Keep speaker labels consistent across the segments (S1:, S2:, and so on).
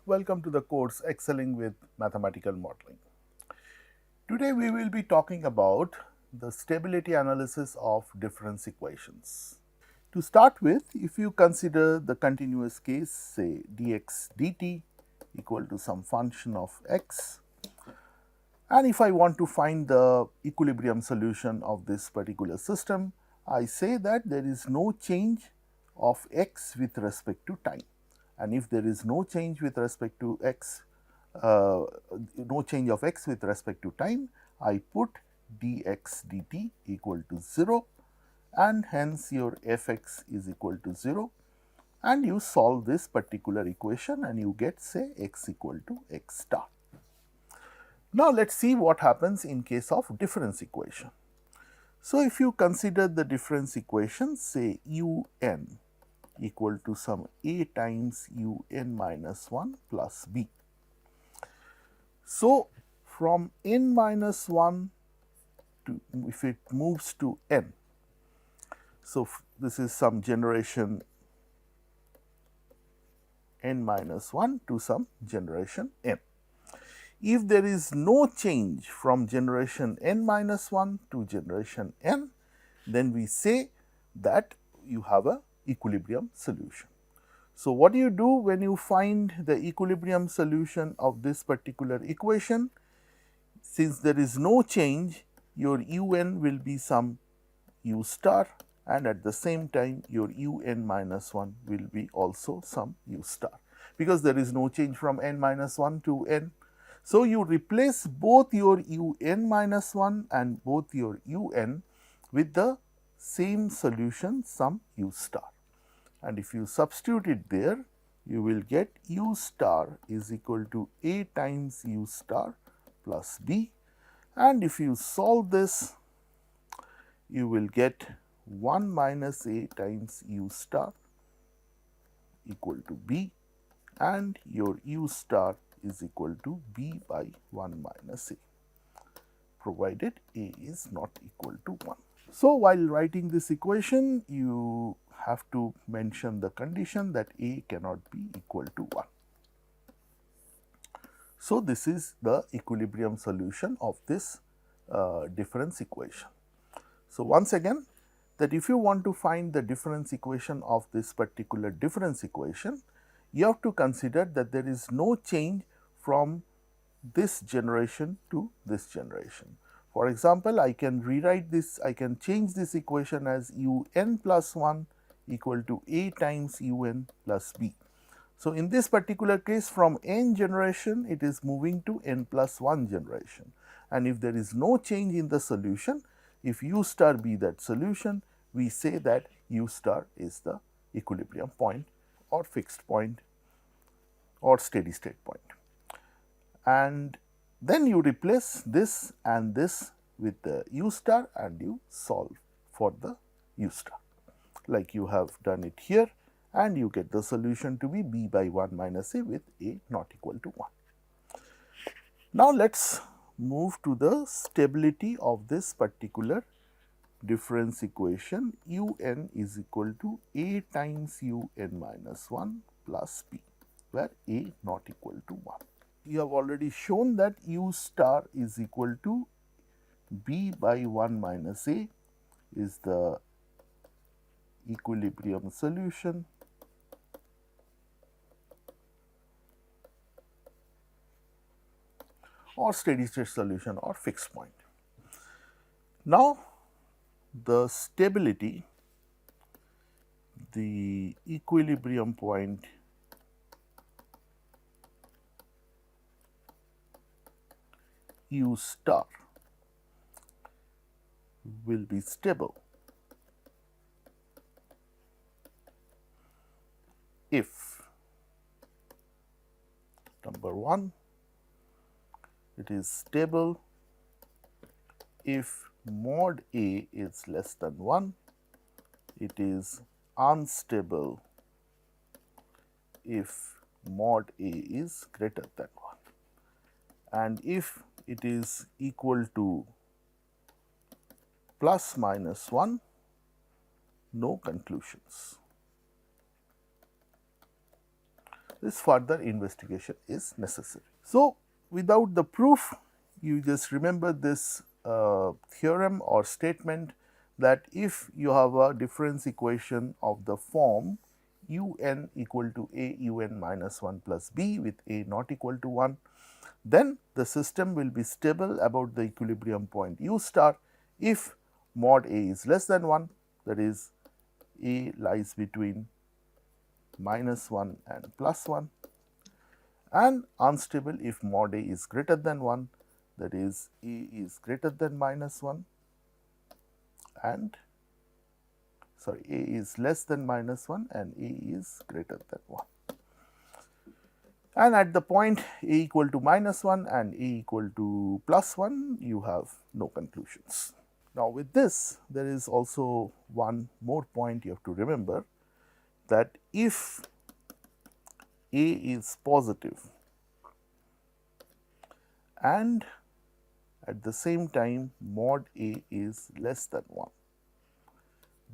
S1: welcome to the course Excelling with Mathematical Modeling. Today we will be talking about the stability analysis of difference equations. To start with, if you consider the continuous case, say dx dt equal to some function of x, and if I want to find the equilibrium solution of this particular system, I say that there is no change of x with respect to time. And if there is no change with respect to x, no change of x with respect to time, I put dx dt equal to 0, and hence your fx is equal to 0, and you solve this particular equation and you get, say, x equal to x star. Now, let us see what happens in case of difference equation. So, if you consider the difference equation, say un equal to some a times un minus 1 plus b. So, from n minus 1 to, if it moves to n, so this is some generation n minus 1 to some generation n. If there is no change from generation n minus 1 to generation n, then we say that you have a equilibrium solution. So, what do you do when you find the equilibrium solution of this particular equation? Since there is no change, your un will be some u star, and at the same time your un minus 1 will be also some u star, because there is no change from n minus 1 to n. So, you replace both your un minus 1 and both your un with the same solution, some u star, and if you substitute it there, you will get u star is equal to a times u star plus b, and if you solve this, you will get 1 minus a times u star equal to b, and your u star is equal to b by 1 minus a, provided a is not equal to 1. So, while writing this equation, you have to mention the condition that a cannot be equal to 1. So, this is the equilibrium solution of this difference equation. So, once again, that if you want to find the difference equation of this particular difference equation, you have to consider that there is no change from this generation to this generation. For example, I can rewrite this, I can change this equation as un plus 1 equal to a times un plus b. So, in this particular case, from n generation, it is moving to n plus 1 generation, and if there is no change in the solution, if u star be that solution, we say that u star is the equilibrium point or fixed point or steady state point. And then you replace this and this with the u star and you solve for the u star, like you have done it here, and you get the solution to be b by 1 minus a with a not equal to 1. Now, let us move to the stability of this particular difference equation un is equal to a times un minus 1 plus b, where a not equal to 1. You have already shown that u star is equal to b by 1 minus a is the equilibrium solution or steady state solution or fixed point. Now, the stability, the equilibrium point u star will be stable if, number 1, it is stable if mod a is less than 1, it is unstable if mod a is greater than 1, and if it is equal to plus minus 1, no conclusions. this further investigation is necessary. So, without the proof, you just remember this theorem or statement that if you have a difference equation of the form un equal to a un minus 1 plus b with a not equal to 1, then the system will be stable about the equilibrium point u star if mod a is less than 1, that is a lies between minus 1 and plus 1, and unstable if mod a is greater than 1, that is a is greater than minus 1 and a is less than minus 1 and a is greater than 1. And at the point a equal to minus 1 and a equal to plus 1, you have no conclusions. Now, with this, there is also one more point you have to remember, that if a is positive and at the same time mod a is less than 1,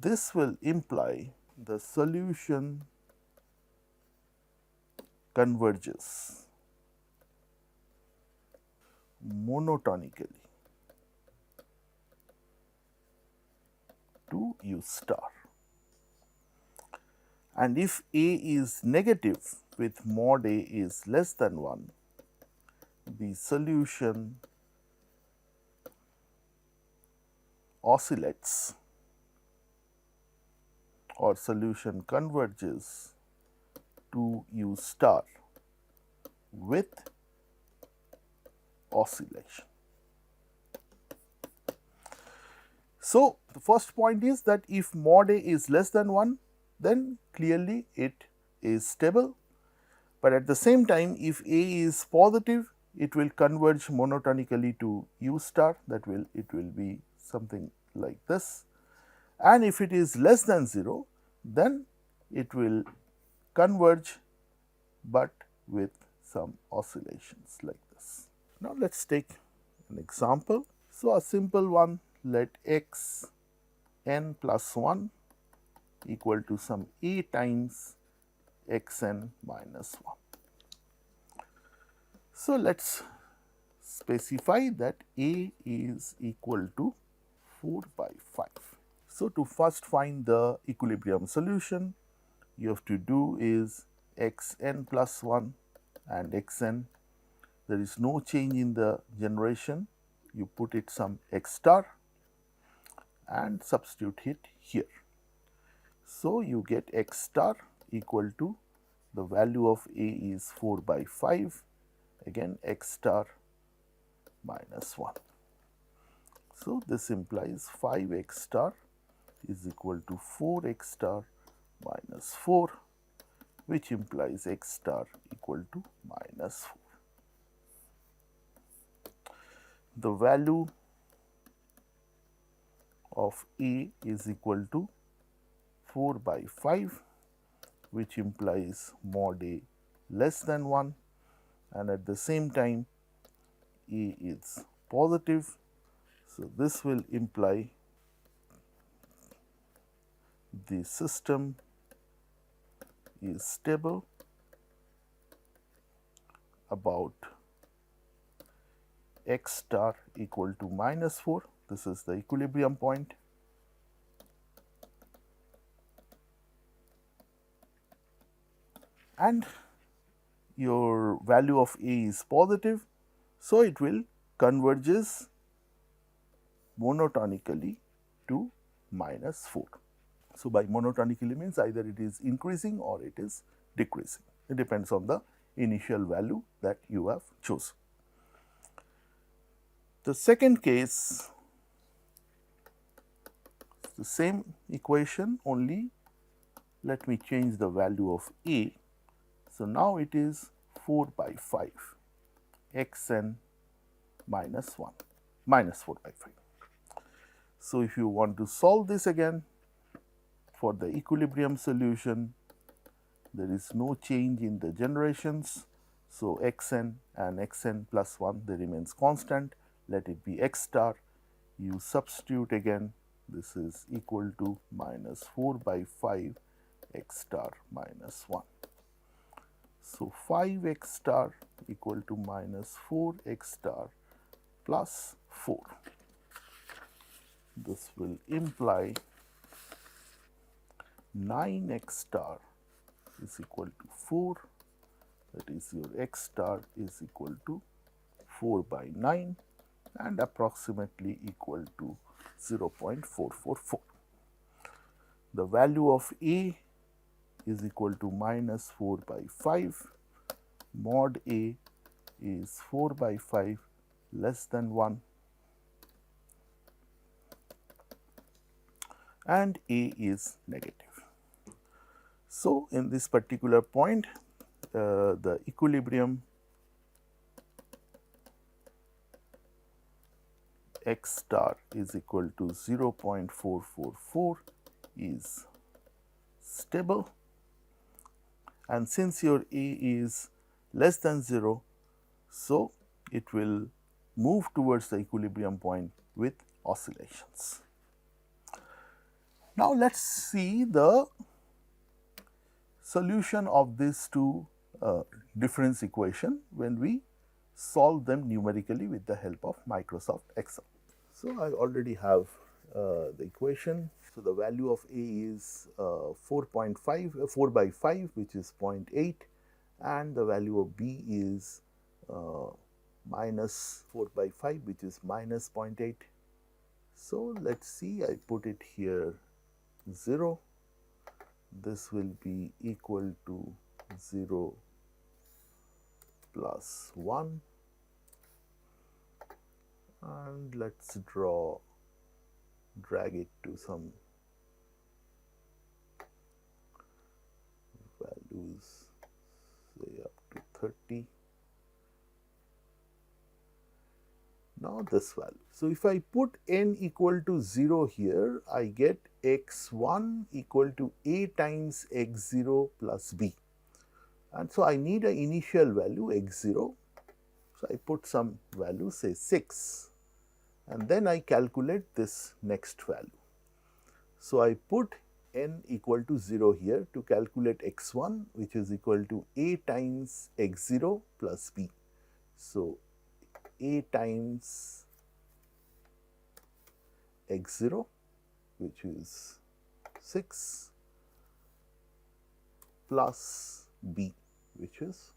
S1: this will imply the solution converges monotonically to u star. And if a is negative with mod a is less than 1, the solution oscillates or solution converges to u star with oscillation. So, the first point is that if mod a is less than 1, then clearly it is stable, but at the same time if a is positive, it will converge monotonically to u star, that will be something like this, and if it is less than 0, then it will converge but with some oscillations like this. Now, let us take an example. So, a simple one, let x n plus 1 equal to some a times x n minus 1. So, let us specify that a is equal to 4 by 5. So, to first find the equilibrium solution, you have to do is x n plus 1 and x n, there is no change in the generation, you put it some x star and substitute it here. So, you get x star equal to the value of a is 4 by 5, again x star minus 1. So, this implies 5 x star is equal to 4 x star minus 4, which implies x star equal to minus 4. The value of a is equal to 4 by 5, which implies mod a less than 1, and at the same time a is positive. So, this will imply the system is stable about x star equal to minus 4. This is the equilibrium point. And your value of a is positive, so it will converges monotonically to minus 4. So, by monotonically means either it is increasing or it is decreasing. It depends on the initial value that you have chosen. The second case, the same equation, only let me change the value of a. So, now it is 4 by 5 x n minus 1 minus 4 by 5. So, if you want to solve this again for the equilibrium solution, there is no change in the generations. So, x n and x n plus 1, they remains constant, let it be x star. You substitute again, this is equal to minus 4 by 5 x star minus 1. So, 5x star equal to minus 4x star plus 4. This will imply 9x star is equal to 4, that is your x star is equal to 4 by 9 and approximately equal to 0.444. The value of A is equal to minus 4 by 5, mod A is 4 by 5 less than 1 and A is negative. So, in this particular point the equilibrium x star is equal to 0.444 is stable, and since your A is less than 0, so it will move towards the equilibrium point with oscillations. Now, let us see the solution of these two difference equation when we solve them numerically with the help of Microsoft Excel. So, I already have the equation. So, the value of A is 4 by 5, which is 0.8, and the value of B is minus 4 by 5, which is minus 0.8. So, let us see, I put it here 0. This will be equal to 0 plus 1, and let us drag it to some values, say up to 30. Now, this value. So, if I put n equal to 0 here, I get x1 equal to A times x0 plus b, and so I need an initial value x0. So, I put some value, say 6, and then I calculate this next value. So, I put n equal to 0 here to calculate x1, which is equal to A times x0 plus b. So, A times x0, which is 6, plus b, which is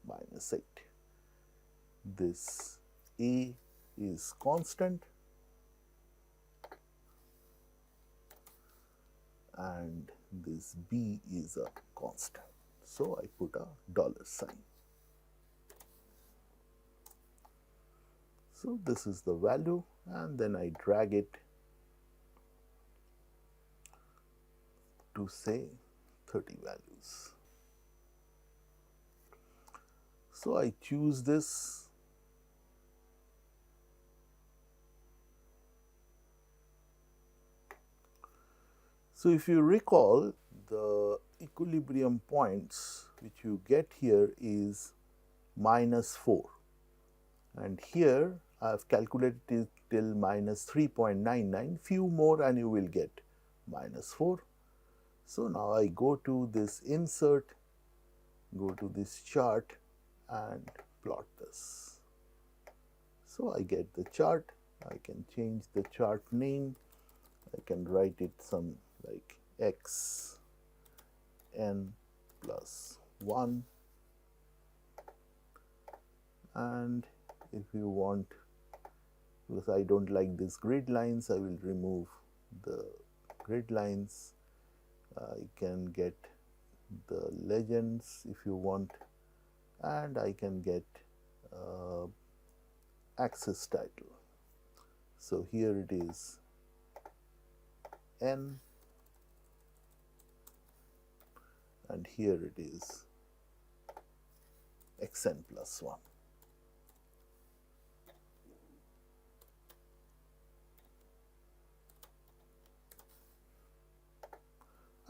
S1: minus 8. This A is constant and this b is a constant. So, I put a dollar sign. So, this is the value, and then I drag it to say 30 values. So, I choose this. So, if you recall, the equilibrium points which you get here is minus 4, and here I have calculated it till minus 3.99, few more and you will get minus 4. So, now I go to this insert, go to this chart and plot this. So, I get the chart. I can change the chart name. I can write it some like x n plus 1, and if you want, because I do not like these grid lines, I will remove the grid lines. I can get the legends if you want, and I can get axis title. So, here it is n, and here it is xn plus 1.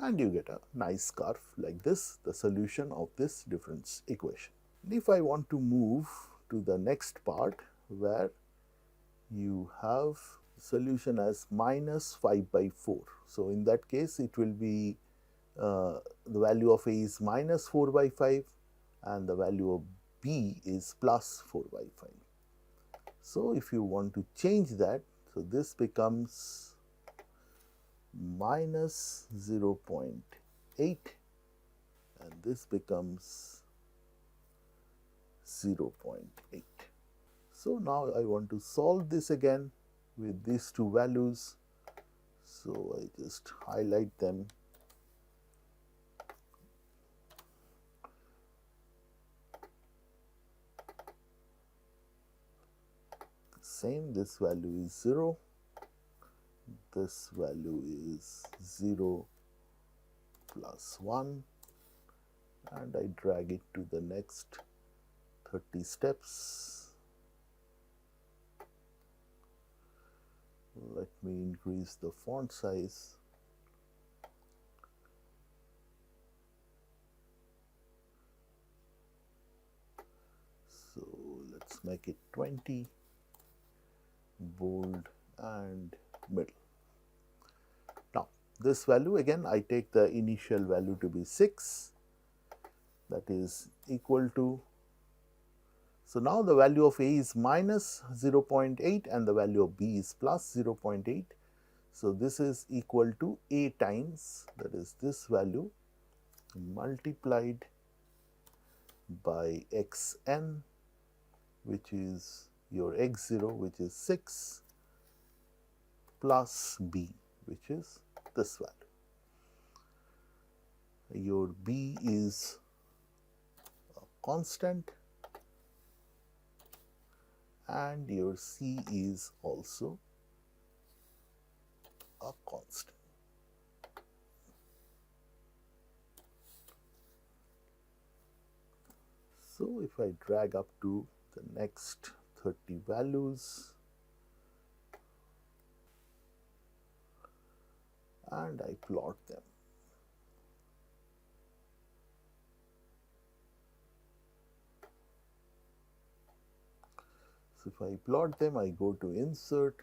S1: And you get a nice curve like this, the solution of this difference equation. If I want to move to the next part where you have solution as minus 5 by 4. So, in that case it will be the value of A is minus 4 by 5 and the value of b is plus 4 by 5. So, if you want to change that, so this becomes minus 0.8 and this becomes 0.8. So, now I want to solve this again with these two values. So, I just highlight them. Same, this value is 0, this value is 0 plus 1, and I drag it to the next 30 steps. Let me increase the font size. So, let's make it 20, bold and middle. Now, this value again I take the initial value to be 6, that is equal to, so now the value of A is minus 0.8 and the value of B is plus 0.8. So, this is equal to A times, that is this value multiplied by xn, which is your x0, which is 6, plus b, which is this value. Your b is a constant and your c is also a constant. So, if I drag up to the next 30 values and I plot them. So, if I plot them, I go to insert,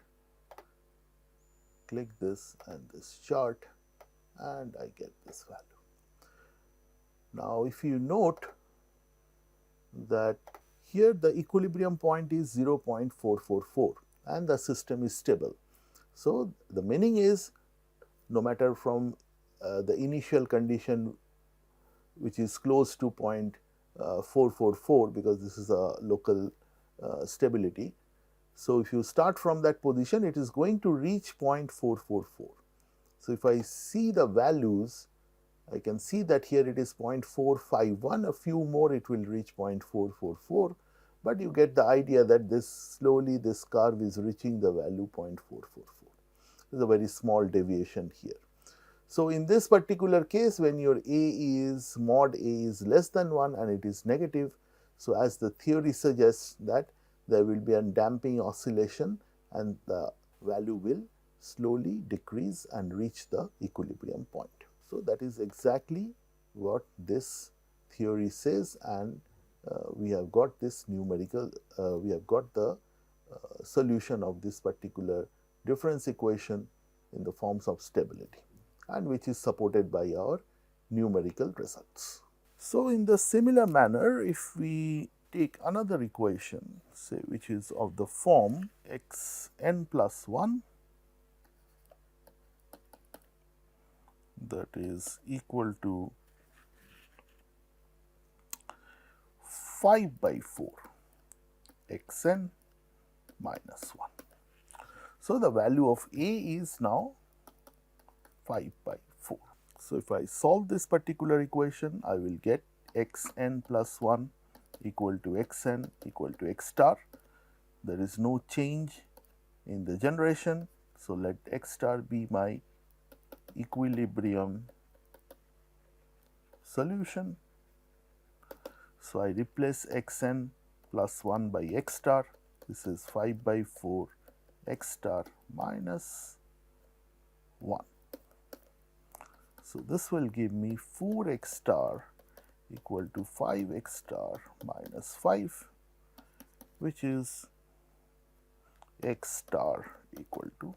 S1: click this and this chart and I get this value. Now, if you note that here the equilibrium point is 0.444 and the system is stable. So, the meaning is no matter from the initial condition which is close to 0.444 because this is a local stability. So, if you start from that position, it is going to reach 0.444. So, if I see the values, I can see that here it is 0.451, a few more it will reach 0.444, but you get the idea that this slowly this curve is reaching the value 0.444. There is a very small deviation here. So, in this particular case, when your A is mod A is less than 1 and it is negative, so as the theory suggests that there will be a damping oscillation and the value will slowly decrease and reach the equilibrium point. So, that is exactly what this theory says, and we have got this numerical, we have got the solution of this particular difference equation in the forms of stability and which is supported by our numerical results. So, in the similar manner, if we take another equation, say which is of the form x n plus 1, that is equal to 5 by 4 x n minus 1. So, the value of A is now 5 by 4. So, if I solve this particular equation, I will get x n plus 1 equal to x n equal to x star. There is no change in the generation. So, let x star be my equilibrium solution. So, I replace x n plus 1 by x star. This is 5 by 4 x star minus 1. So, this will give me 4 x star equal to 5 x star minus 5, which is x star equal to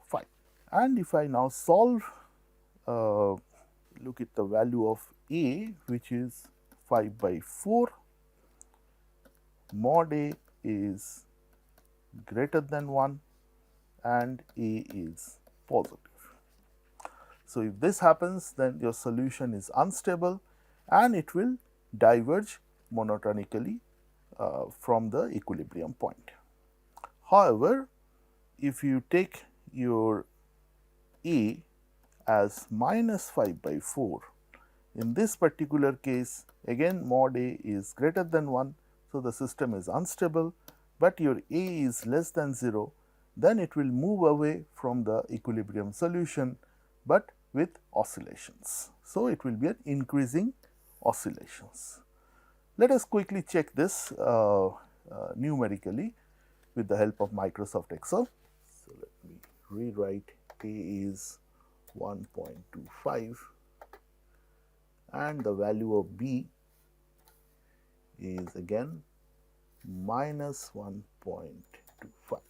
S1: 5. And if I now solve, look at the value of A, which is 5 by 4, mod A is greater than 1 and A is positive. So, if this happens, then your solution is unstable and it will diverge monotonically from the equilibrium point. However, if you take your A as minus 5 by 4, in this particular case again mod A is greater than 1. So, the system is unstable, but your A is less than 0, then it will move away from the equilibrium solution, but with oscillations. So, it will be an increasing oscillations. Let us quickly check this numerically with the help of Microsoft Excel. So, let me rewrite A is 1.25 and the value of B is again minus 1.25.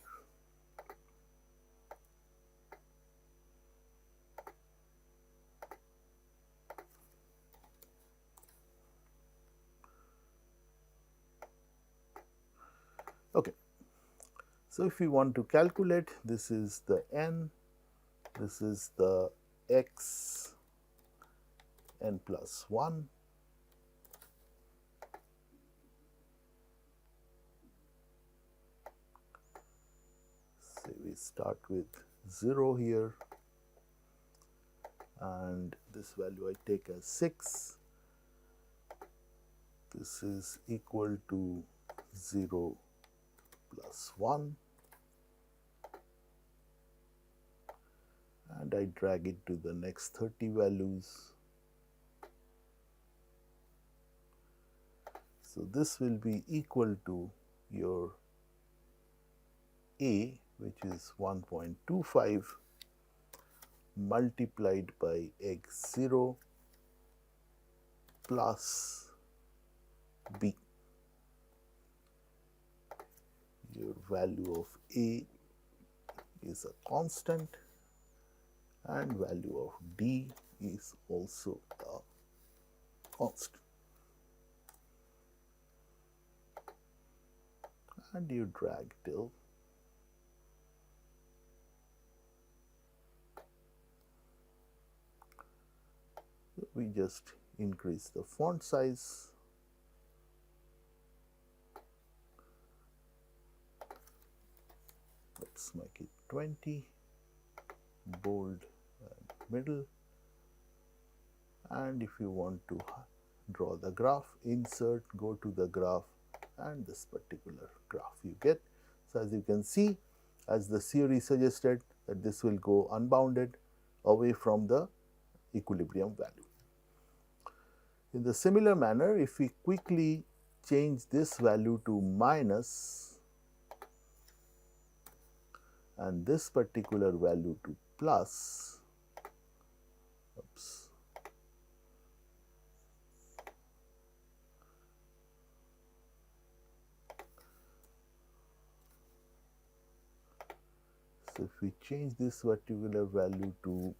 S1: Okay. So, if we want to calculate, this is the n, this is the x n plus 1, say we start with 0 here and this value I take as 6, this is equal to 0 plus 1 and I drag it to the next 30 values. So, this will be equal to your A, which is 1.25 multiplied by x 0 plus B. Your value of A is a constant and value of D is also a constant. And you drag till we just increase the font size. Let's make it 20, bold and middle. And if you want to draw the graph, insert, go to the graph and this particular graph you get. So, as you can see, as the theory suggested, that this will go unbounded away from the equilibrium value. In the similar manner, if we quickly change this value to minus and this particular value to plus, oops, so if we change this particular value to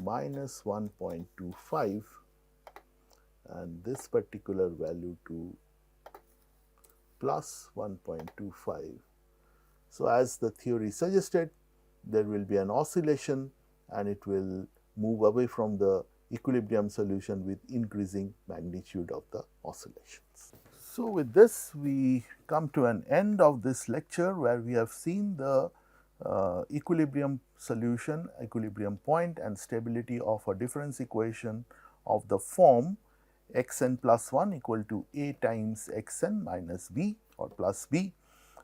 S1: minus 1.25 and this particular value to plus 1.25. So, as the theory suggested, there will be an oscillation and it will move away from the equilibrium solution with increasing magnitude of the oscillations. So, with this we come to an end of this lecture where we have seen the equilibrium solution, equilibrium point and stability of a difference equation of the form x n plus 1 equal to A times x n minus B or plus B,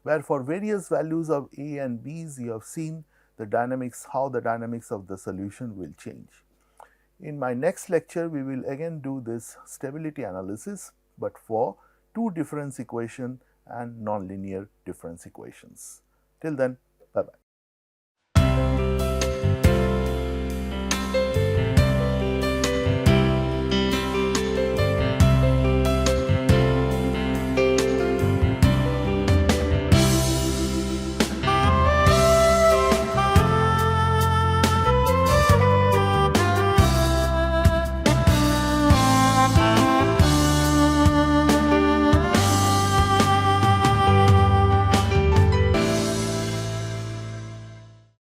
S1: where for various values of A and B's you have seen the dynamics, how the dynamics of the solution will change. In my next lecture, we will again do this stability analysis, but for two difference equation and nonlinear difference equations. Till then, bye bye.